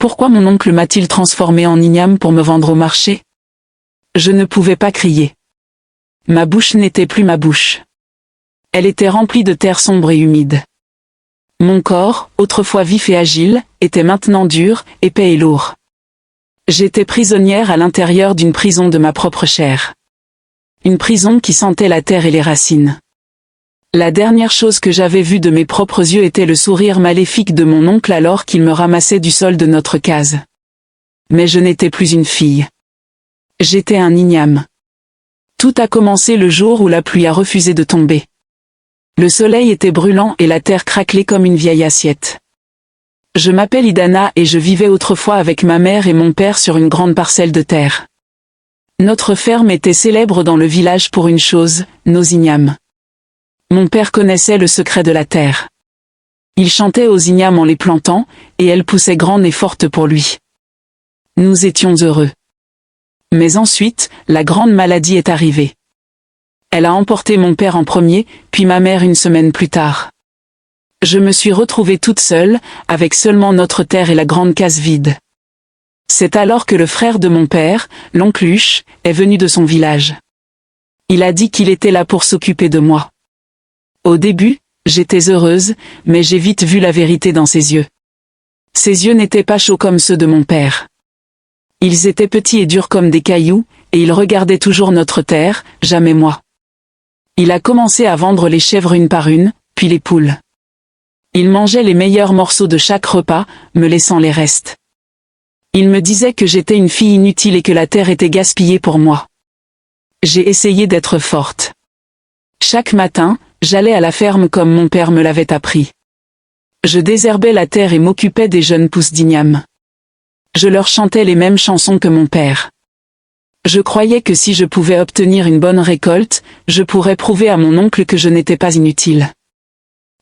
Pourquoi mon oncle m'a-t-il transformé en igname pour me vendre au marché? Je ne pouvais pas crier. Ma bouche n'était plus ma bouche. Elle était remplie de terre sombre et humide. Mon corps, autrefois vif et agile, était maintenant dur, épais et lourd. J'étais prisonnière à l'intérieur d'une prison de ma propre chair. Une prison qui sentait la terre et les racines. La dernière chose que j'avais vue de mes propres yeux était le sourire maléfique de mon oncle alors qu'il me ramassait du sol de notre case. Mais je n'étais plus une fille. J'étais un igname. Tout a commencé le jour où la pluie a refusé de tomber. Le soleil était brûlant et la terre craquelait comme une vieille assiette. Je m'appelle Idana et je vivais autrefois avec ma mère et mon père sur une grande parcelle de terre. Notre ferme était célèbre dans le village pour une chose, nos ignames. Mon père connaissait le secret de la terre. Il chantait aux ignames en les plantant, et elles poussaient grandes et fortes pour lui. Nous étions heureux. Mais ensuite, la grande maladie est arrivée. Elle a emporté mon père en premier, puis ma mère une semaine plus tard. Je me suis retrouvée toute seule, avec seulement notre terre et la grande case vide. C'est alors que le frère de mon père, l'oncle Huche, est venu de son village. Il a dit qu'il était là pour s'occuper de moi. Au début, j'étais heureuse, mais j'ai vite vu la vérité dans ses yeux. Ses yeux n'étaient pas chauds comme ceux de mon père. Ils étaient petits et durs comme des cailloux, et il regardait toujours notre terre, jamais moi. Il a commencé à vendre les chèvres une par une, puis les poules. Il mangeait les meilleurs morceaux de chaque repas, me laissant les restes. Il me disait que j'étais une fille inutile et que la terre était gaspillée pour moi. J'ai essayé d'être forte. Chaque matin, j'allais à la ferme comme mon père me l'avait appris. Je désherbais la terre et m'occupais des jeunes pousses d'igname. Je leur chantais les mêmes chansons que mon père. Je croyais que si je pouvais obtenir une bonne récolte, je pourrais prouver à mon oncle que je n'étais pas inutile.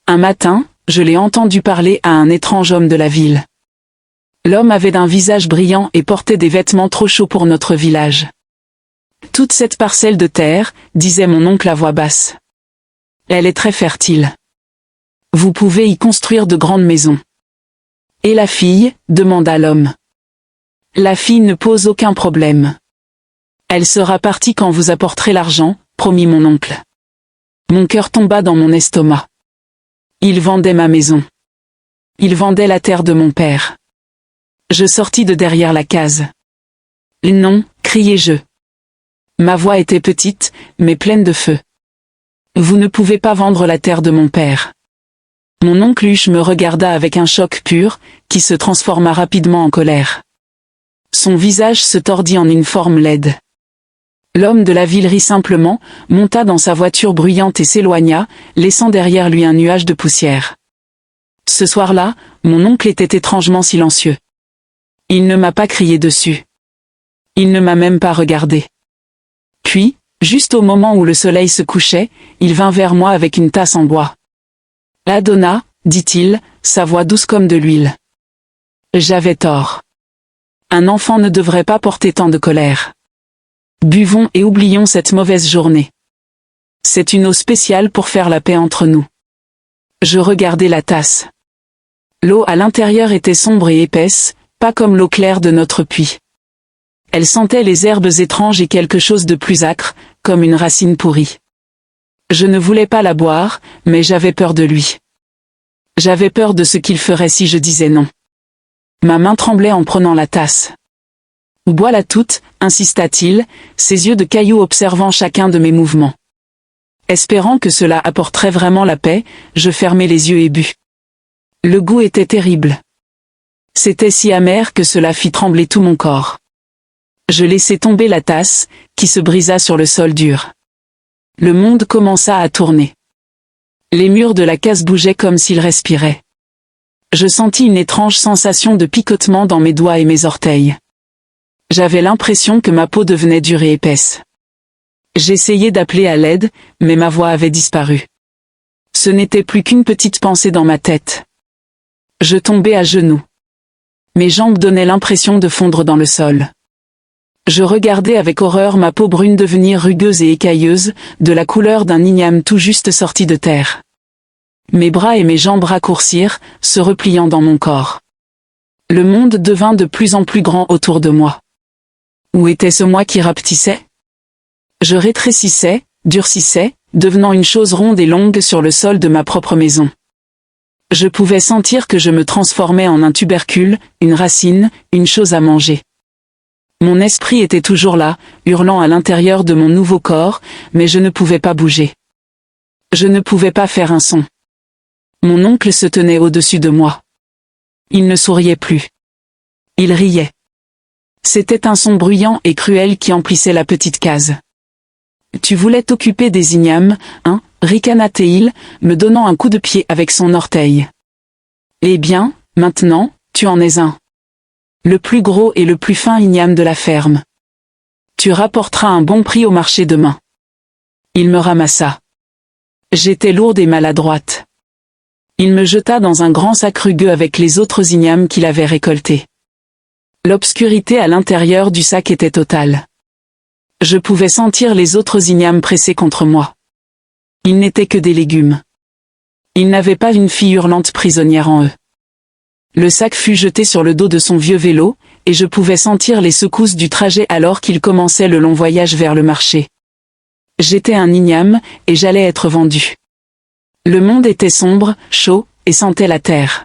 Un matin, je l'ai entendu parler à un étrange homme de la ville. L'homme avait un visage brillant et portait des vêtements trop chauds pour notre village. Toute cette parcelle de terre, disait mon oncle à voix basse. Elle est très fertile. Vous pouvez y construire de grandes maisons. Et la fille, demanda l'homme. La fille ne pose aucun problème. Elle sera partie quand vous apporterez l'argent, promit mon oncle. Mon cœur tomba dans mon estomac. Il vendait ma maison. Il vendait la terre de mon père. Je sortis de derrière la case. Non, criai-je. Ma voix était petite, mais pleine de feu. Vous ne pouvez pas vendre la terre de mon père. Mon oncle Huche me regarda avec un choc pur, qui se transforma rapidement en colère. Son visage se tordit en une forme laide. L'homme de la ville rit simplement, monta dans sa voiture bruyante et s'éloigna, laissant derrière lui un nuage de poussière. Ce soir-là, mon oncle était étrangement silencieux. Il ne m'a pas crié dessus. Il ne m'a même pas regardé. Puis, juste au moment où le soleil se couchait, il vint vers moi avec une tasse en bois. « Adonna, dit-il, sa voix douce comme de l'huile. J'avais tort. Un enfant ne devrait pas porter tant de colère. Buvons et oublions cette mauvaise journée. C'est une eau spéciale pour faire la paix entre nous. » Je regardai la tasse. L'eau à l'intérieur était sombre et épaisse, pas comme l'eau claire de notre puits. Elle sentait les herbes étranges et quelque chose de plus âcre, comme une racine pourrie. Je ne voulais pas la boire, mais j'avais peur de lui. J'avais peur de ce qu'il ferait si je disais non. Ma main tremblait en prenant la tasse. « Bois-la toute », insista-t-il, ses yeux de caillou observant chacun de mes mouvements. Espérant que cela apporterait vraiment la paix, je fermai les yeux et bus. Le goût était terrible. C'était si amer que cela fit trembler tout mon corps. Je laissai tomber la tasse, qui se brisa sur le sol dur. Le monde commença à tourner. Les murs de la case bougeaient comme s'ils respiraient. Je sentis une étrange sensation de picotement dans mes doigts et mes orteils. J'avais l'impression que ma peau devenait dure et épaisse. J'essayais d'appeler à l'aide, mais ma voix avait disparu. Ce n'était plus qu'une petite pensée dans ma tête. Je tombai à genoux. Mes jambes donnaient l'impression de fondre dans le sol. Je regardais avec horreur ma peau brune devenir rugueuse et écailleuse, de la couleur d'un igname tout juste sorti de terre. Mes bras et mes jambes raccourcirent, se repliant dans mon corps. Le monde devint de plus en plus grand autour de moi. Où était ce moi qui rapetissait? Je rétrécissais, durcissais, devenant une chose ronde et longue sur le sol de ma propre maison. Je pouvais sentir que je me transformais en un tubercule, une racine, une chose à manger. Mon esprit était toujours là, hurlant à l'intérieur de mon nouveau corps, mais je ne pouvais pas bouger. Je ne pouvais pas faire un son. Mon oncle se tenait au-dessus de moi. Il ne souriait plus. Il riait. C'était un son bruyant et cruel qui emplissait la petite case. Tu voulais t'occuper des ignames, hein, ricana-t-il, me donnant un coup de pied avec son orteil. Eh bien, maintenant, tu en es un. Le plus gros et le plus fin igname de la ferme. Tu rapporteras un bon prix au marché demain. Il me ramassa. J'étais lourde et maladroite. Il me jeta dans un grand sac rugueux avec les autres ignames qu'il avait récoltés. L'obscurité à l'intérieur du sac était totale. Je pouvais sentir les autres ignames pressés contre moi. Ils n'étaient que des légumes. Ils n'avaient pas une fille hurlante prisonnière en eux. Le sac fut jeté sur le dos de son vieux vélo, et je pouvais sentir les secousses du trajet alors qu'il commençait le long voyage vers le marché. J'étais un igname, et j'allais être vendu. Le monde était sombre, chaud, et sentait la terre.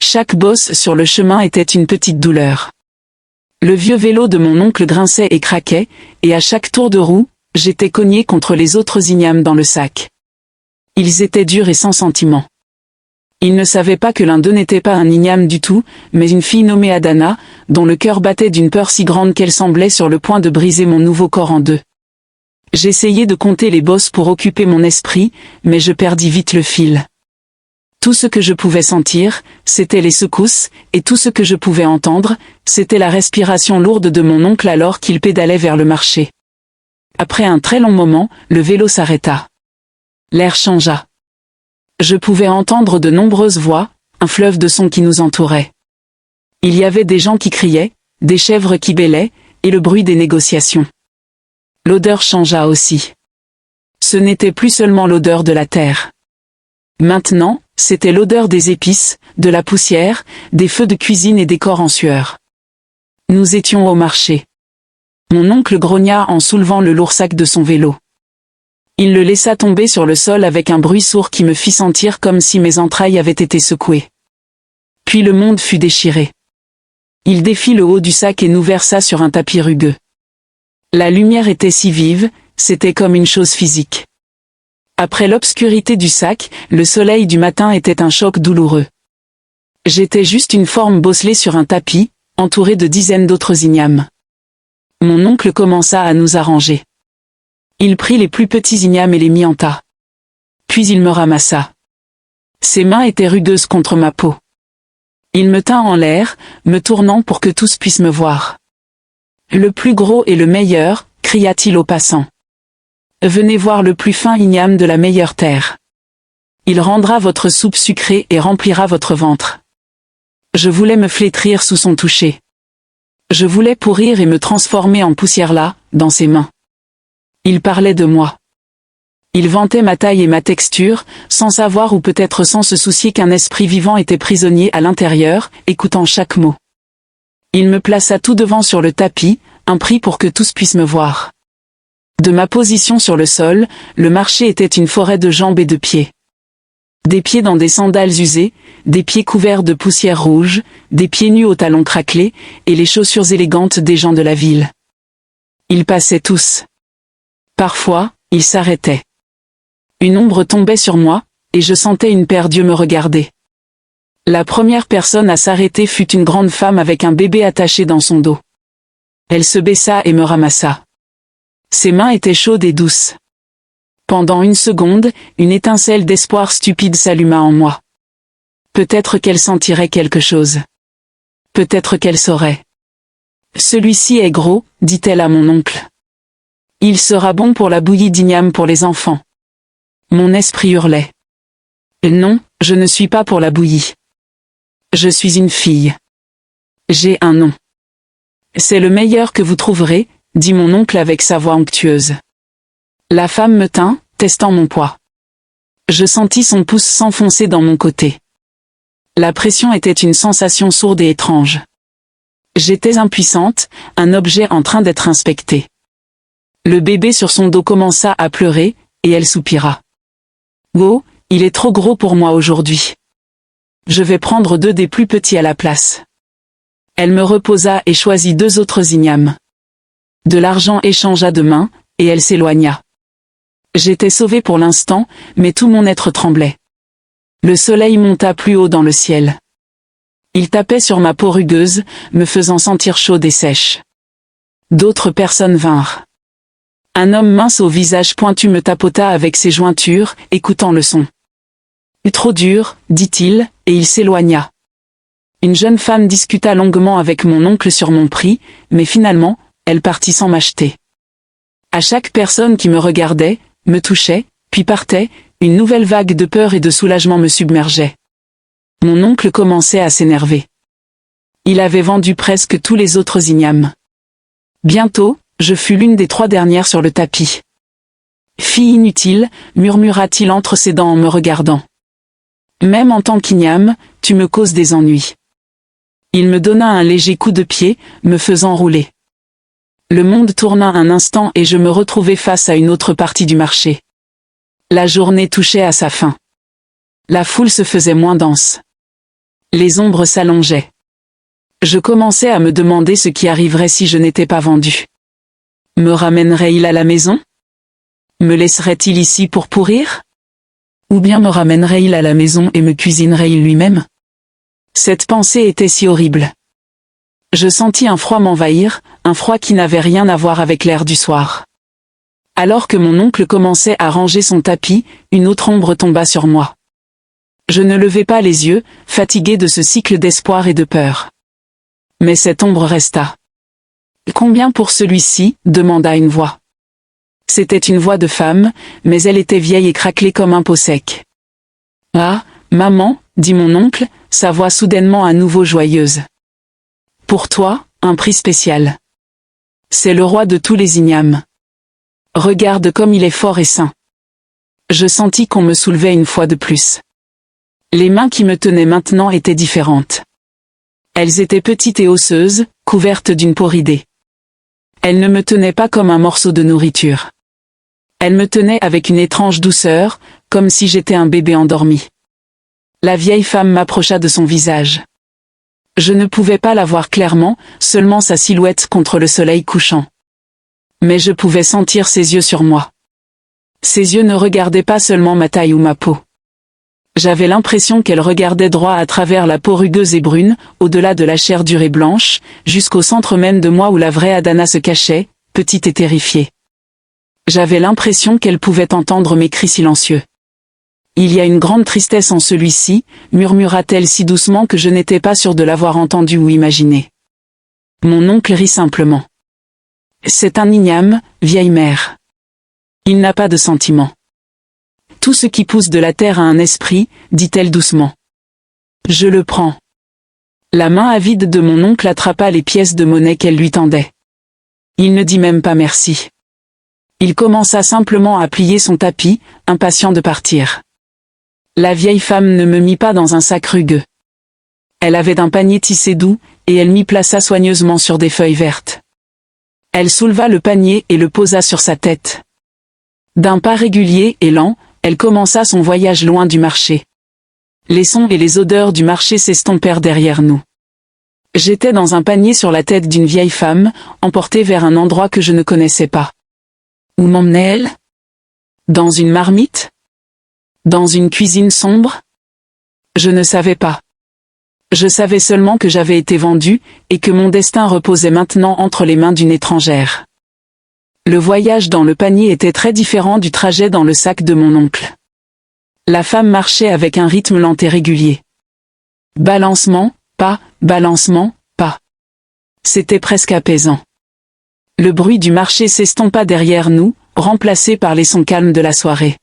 Chaque bosse sur le chemin était une petite douleur. Le vieux vélo de mon oncle grinçait et craquait, et à chaque tour de roue, j'étais cogné contre les autres ignames dans le sac. Ils étaient durs et sans sentiment. Ils ne savaient pas que l'un d'eux n'était pas un igname du tout, mais une fille nommée Adana, dont le cœur battait d'une peur si grande qu'elle semblait sur le point de briser mon nouveau corps en deux. J'essayais de compter les bosses pour occuper mon esprit, mais je perdis vite le fil. Tout ce que je pouvais sentir, c'était les secousses, et tout ce que je pouvais entendre, c'était la respiration lourde de mon oncle alors qu'il pédalait vers le marché. Après un très long moment, le vélo s'arrêta. L'air changea. Je pouvais entendre de nombreuses voix, un fleuve de sons qui nous entourait. Il y avait des gens qui criaient, des chèvres qui bêlaient, et le bruit des négociations. L'odeur changea aussi. Ce n'était plus seulement l'odeur de la terre. Maintenant, c'était l'odeur des épices, de la poussière, des feux de cuisine et des corps en sueur. Nous étions au marché. Mon oncle grogna en soulevant le lourd sac de son vélo. Il le laissa tomber sur le sol avec un bruit sourd qui me fit sentir comme si mes entrailles avaient été secouées. Puis le monde fut déchiré. Il défit le haut du sac et nous versa sur un tapis rugueux. La lumière était si vive, c'était comme une chose physique. Après l'obscurité du sac, le soleil du matin était un choc douloureux. J'étais juste une forme bosselée sur un tapis, entourée de dizaines d'autres ignames. Mon oncle commença à nous arranger. Il prit les plus petits ignames et les mit en tas. Puis il me ramassa. Ses mains étaient rugueuses contre ma peau. Il me tint en l'air, me tournant pour que tous puissent me voir. Le plus gros et le meilleur, cria-t-il aux passants. Venez voir le plus fin igname de la meilleure terre. Il rendra votre soupe sucrée et remplira votre ventre. Je voulais me flétrir sous son toucher. Je voulais pourrir et me transformer en poussière là, dans ses mains. Il parlait de moi. Il vantait ma taille et ma texture, sans savoir ou peut-être sans se soucier qu'un esprit vivant était prisonnier à l'intérieur, écoutant chaque mot. Il me plaça tout devant sur le tapis, un prix pour que tous puissent me voir. De ma position sur le sol, le marché était une forêt de jambes et de pieds. Des pieds dans des sandales usées, des pieds couverts de poussière rouge, des pieds nus aux talons craquelés, et les chaussures élégantes des gens de la ville. Ils passaient tous. Parfois, ils s'arrêtaient. Une ombre tombait sur moi, et je sentais une paire d'yeux me regarder. La première personne à s'arrêter fut une grande femme avec un bébé attaché dans son dos. Elle se baissa et me ramassa. Ses mains étaient chaudes et douces. Pendant une seconde, une étincelle d'espoir stupide s'alluma en moi. Peut-être qu'elle sentirait quelque chose. Peut-être qu'elle saurait. Celui-ci est gros, dit-elle à mon oncle. Il sera bon pour la bouillie d'igname pour les enfants. Mon esprit hurlait. Non, je ne suis pas pour la bouillie. Je suis une fille. J'ai un nom. C'est le meilleur que vous trouverez, dit mon oncle avec sa voix onctueuse. La femme me tint, testant mon poids. Je sentis son pouce s'enfoncer dans mon côté. La pression était une sensation sourde et étrange. J'étais impuissante, un objet en train d'être inspecté. Le bébé sur son dos commença à pleurer, et elle soupira. « Oh, il est trop gros pour moi aujourd'hui. Je vais prendre 2 des plus petits à la place. » Elle me reposa et choisit 2 autres ignames. De l'argent échangea de main, et elle s'éloigna. J'étais sauvée pour l'instant, mais tout mon être tremblait. Le soleil monta plus haut dans le ciel. Il tapait sur ma peau rugueuse, me faisant sentir chaude et sèche. D'autres personnes vinrent. Un homme mince au visage pointu me tapota avec ses jointures, écoutant le son. « Trop dur, dit-il, et il s'éloigna. Une jeune femme discuta longuement avec mon oncle sur mon prix, mais finalement, elle partit sans m'acheter. À chaque personne qui me regardait, me touchait, puis partait, une nouvelle vague de peur et de soulagement me submergeait. Mon oncle commençait à s'énerver. Il avait vendu presque tous les autres ignames. Bientôt, je fus l'une des 3 dernières sur le tapis. « Fille inutile » murmura-t-il entre ses dents en me regardant. « Même en tant qu'igname, tu me causes des ennuis. » Il me donna un léger coup de pied, me faisant rouler. Le monde tourna un instant et je me retrouvai face à une autre partie du marché. La journée touchait à sa fin. La foule se faisait moins dense. Les ombres s'allongeaient. Je commençais à me demander ce qui arriverait si je n'étais pas vendu. Me ramènerait-il à la maison? Me laisserait-il ici pour pourrir? Ou bien me ramènerait-il à la maison et me cuisinerait-il lui-même? Cette pensée était si horrible. Je sentis un froid m'envahir, un froid qui n'avait rien à voir avec l'air du soir. Alors que mon oncle commençait à ranger son tapis, une autre ombre tomba sur moi. Je ne levai pas les yeux, fatigué de ce cycle d'espoir et de peur. Mais cette ombre resta. « Combien pour celui-ci » demanda une voix. C'était une voix de femme, mais elle était vieille et craquelée comme un pot sec. « Ah, maman » dit mon oncle, sa voix soudainement à nouveau joyeuse. « Pour toi, un prix spécial. C'est le roi de tous les ignames. Regarde comme il est fort et sain. » Je sentis qu'on me soulevait une fois de plus. Les mains qui me tenaient maintenant étaient différentes. Elles étaient petites et osseuses, couvertes d'une peau ridée. Elles ne me tenaient pas comme un morceau de nourriture. Elles me tenaient avec une étrange douceur, comme si j'étais un bébé endormi. La vieille femme m'approcha de son visage. Je ne pouvais pas la voir clairement, seulement sa silhouette contre le soleil couchant. Mais je pouvais sentir ses yeux sur moi. Ses yeux ne regardaient pas seulement ma taille ou ma peau. J'avais l'impression qu'elle regardait droit à travers la peau rugueuse et brune, au-delà de la chair dure et blanche, jusqu'au centre même de moi où la vraie Adana se cachait, petite et terrifiée. J'avais l'impression qu'elle pouvait entendre mes cris silencieux. « Il y a une grande tristesse en celui-ci » murmura-t-elle si doucement que je n'étais pas sûre de l'avoir entendu ou imaginé. Mon oncle rit simplement. « C'est un igname, vieille mère. Il n'a pas de sentiments. Tout ce qui pousse de la terre a un esprit, dit-elle doucement. Je le prends. » La main avide de mon oncle attrapa les pièces de monnaie qu'elle lui tendait. Il ne dit même pas merci. Il commença simplement à plier son tapis, impatient de partir. La vieille femme ne me mit pas dans un sac rugueux. Elle avait un panier tissé doux, et elle m'y plaça soigneusement sur des feuilles vertes. Elle souleva le panier et le posa sur sa tête. D'un pas régulier et lent, elle commença son voyage loin du marché. Les sons et les odeurs du marché s'estompèrent derrière nous. J'étais dans un panier sur la tête d'une vieille femme, emportée vers un endroit que je ne connaissais pas. Où m'emmenait-elle? Dans une marmite? Dans une cuisine sombre? Je ne savais pas. Je savais seulement que j'avais été vendue, et que mon destin reposait maintenant entre les mains d'une étrangère. Le voyage dans le panier était très différent du trajet dans le sac de mon oncle. La femme marchait avec un rythme lent et régulier. Balancement, pas, balancement, pas. C'était presque apaisant. Le bruit du marché s'estompa derrière nous, remplacé par les sons calmes de la soirée.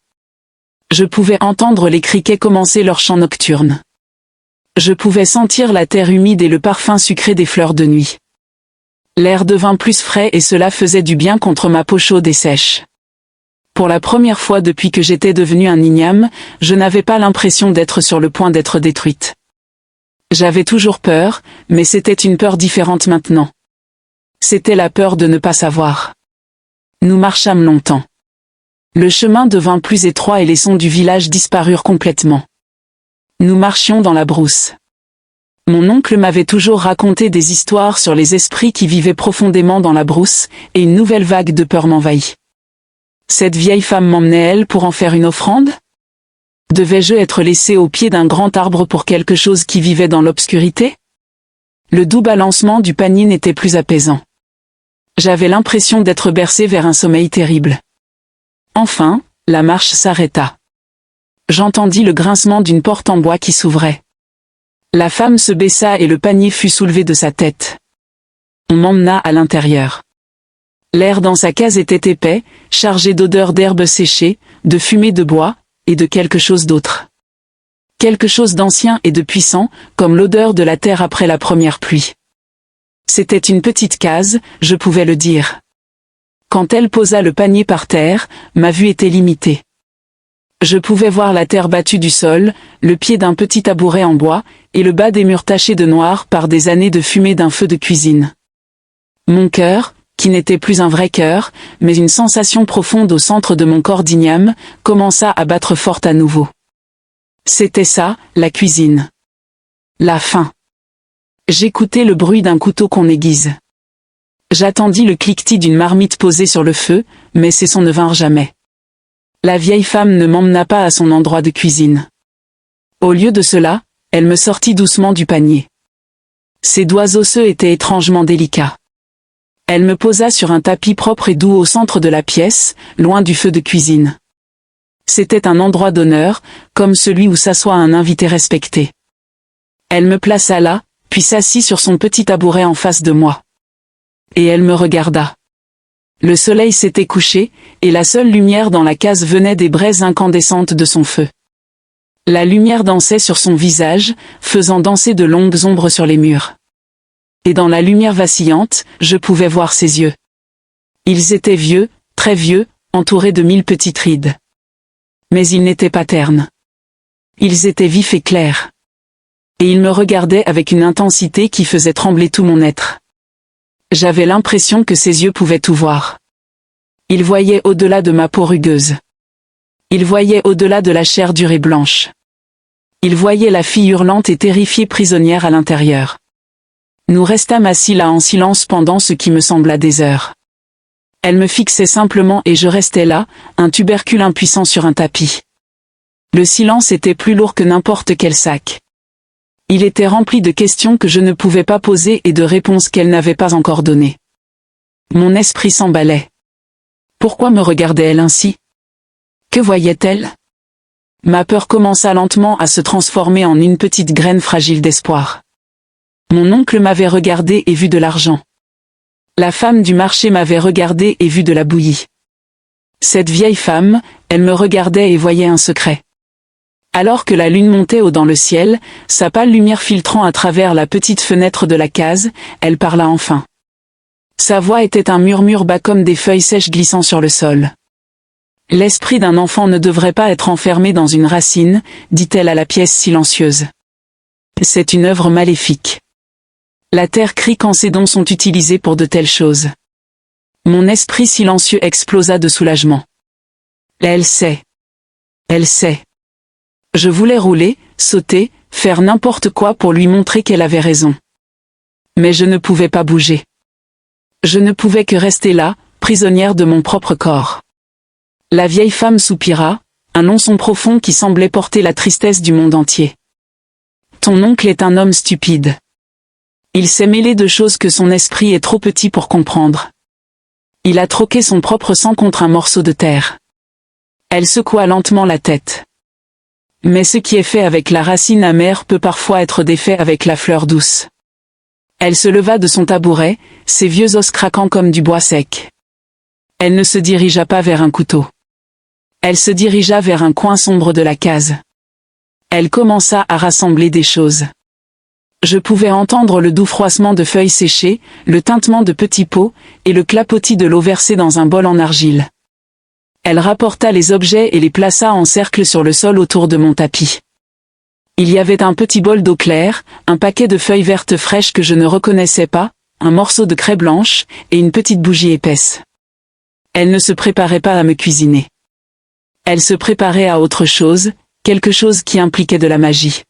Je pouvais entendre les criquets commencer leur chant nocturne. Je pouvais sentir la terre humide et le parfum sucré des fleurs de nuit. L'air devint plus frais et cela faisait du bien contre ma peau chaude et sèche. Pour la première fois depuis que j'étais devenue un igname, je n'avais pas l'impression d'être sur le point d'être détruite. J'avais toujours peur, mais c'était une peur différente maintenant. C'était la peur de ne pas savoir. Nous marchâmes longtemps. Le chemin devint plus étroit et les sons du village disparurent complètement. Nous marchions dans la brousse. Mon oncle m'avait toujours raconté des histoires sur les esprits qui vivaient profondément dans la brousse, et une nouvelle vague de peur m'envahit. Cette vieille femme m'emmenait-elle pour en faire une offrande? Devais-je être laissé au pied d'un grand arbre pour quelque chose qui vivait dans l'obscurité? Le doux balancement du panier n'était plus apaisant. J'avais l'impression d'être bercé vers un sommeil terrible. Enfin, la marche s'arrêta. J'entendis le grincement d'une porte en bois qui s'ouvrait. La femme se baissa et le panier fut soulevé de sa tête. On m'emmena à l'intérieur. L'air dans sa case était épais, chargé d'odeurs d'herbes séchées, de fumée de bois, et de quelque chose d'autre. Quelque chose d'ancien et de puissant, comme l'odeur de la terre après la première pluie. C'était une petite case, je pouvais le dire. Quand elle posa le panier par terre, ma vue était limitée. Je pouvais voir la terre battue du sol, le pied d'un petit tabouret en bois, et le bas des murs tachés de noir par des années de fumée d'un feu de cuisine. Mon cœur, qui n'était plus un vrai cœur, mais une sensation profonde au centre de mon corps d'igname, commença à battre fort à nouveau. C'était ça, la cuisine. La faim. J'écoutais le bruit d'un couteau qu'on aiguise. J'attendis le cliquetis d'une marmite posée sur le feu, mais ces sons ne vinrent jamais. La vieille femme ne m'emmena pas à son endroit de cuisine. Au lieu de cela, elle me sortit doucement du panier. Ses doigts osseux étaient étrangement délicats. Elle me posa sur un tapis propre et doux au centre de la pièce, loin du feu de cuisine. C'était un endroit d'honneur, comme celui où s'assoit un invité respecté. Elle me plaça là, puis s'assit sur son petit tabouret en face de moi. Et elle me regarda. Le soleil s'était couché, et la seule lumière dans la case venait des braises incandescentes de son feu. La lumière dansait sur son visage, faisant danser de longues ombres sur les murs. Et dans la lumière vacillante, je pouvais voir ses yeux. Ils étaient vieux, très vieux, entourés de 1000 petites rides. Mais ils n'étaient pas ternes. Ils étaient vifs et clairs. Et ils me regardaient avec une intensité qui faisait trembler tout mon être. J'avais l'impression que ses yeux pouvaient tout voir. Ils voyaient au-delà de ma peau rugueuse. Ils voyaient au-delà de la chair dure et blanche. Ils voyaient la fille hurlante et terrifiée prisonnière à l'intérieur. Nous restâmes assis là en silence pendant ce qui me sembla des heures. Elle me fixait simplement et je restais là, un tubercule impuissant sur un tapis. Le silence était plus lourd que n'importe quel sac. Il était rempli de questions que je ne pouvais pas poser et de réponses qu'elle n'avait pas encore données. Mon esprit s'emballait. Pourquoi me regardait-elle ainsi? Que voyait-elle? Ma peur commença lentement à se transformer en une petite graine fragile d'espoir. Mon oncle m'avait regardé et vu de l'argent. La femme du marché m'avait regardé et vu de la bouillie. Cette vieille femme, elle me regardait et voyait un secret. Alors que la lune montait haut dans le ciel, sa pâle lumière filtrant à travers la petite fenêtre de la case, elle parla enfin. Sa voix était un murmure bas comme des feuilles sèches glissant sur le sol. L'esprit d'un enfant ne devrait pas être enfermé dans une racine, dit-elle à la pièce silencieuse. C'est une œuvre maléfique. La terre crie quand ses dons sont utilisés pour de telles choses. Mon esprit silencieux explosa de soulagement. Elle sait. Elle sait. Je voulais rouler, sauter, faire n'importe quoi pour lui montrer qu'elle avait raison. Mais je ne pouvais pas bouger. Je ne pouvais que rester là, prisonnière de mon propre corps. La vieille femme soupira, un long son profond qui semblait porter la tristesse du monde entier. Ton oncle est un homme stupide. Il s'est mêlé de choses que son esprit est trop petit pour comprendre. Il a troqué son propre sang contre un morceau de terre. Elle secoua lentement la tête. Mais ce qui est fait avec la racine amère peut parfois être défait avec la fleur douce. Elle se leva de son tabouret, ses vieux os craquant comme du bois sec. Elle ne se dirigea pas vers un couteau. Elle se dirigea vers un coin sombre de la case. Elle commença à rassembler des choses. Je pouvais entendre le doux froissement de feuilles séchées, le tintement de petits pots, et le clapotis de l'eau versée dans un bol en argile. Elle rapporta les objets et les plaça en cercle sur le sol autour de mon tapis. Il y avait un petit bol d'eau claire, un paquet de feuilles vertes fraîches que je ne reconnaissais pas, un morceau de craie blanche, et une petite bougie épaisse. Elle ne se préparait pas à me cuisiner. Elle se préparait à autre chose, quelque chose qui impliquait de la magie.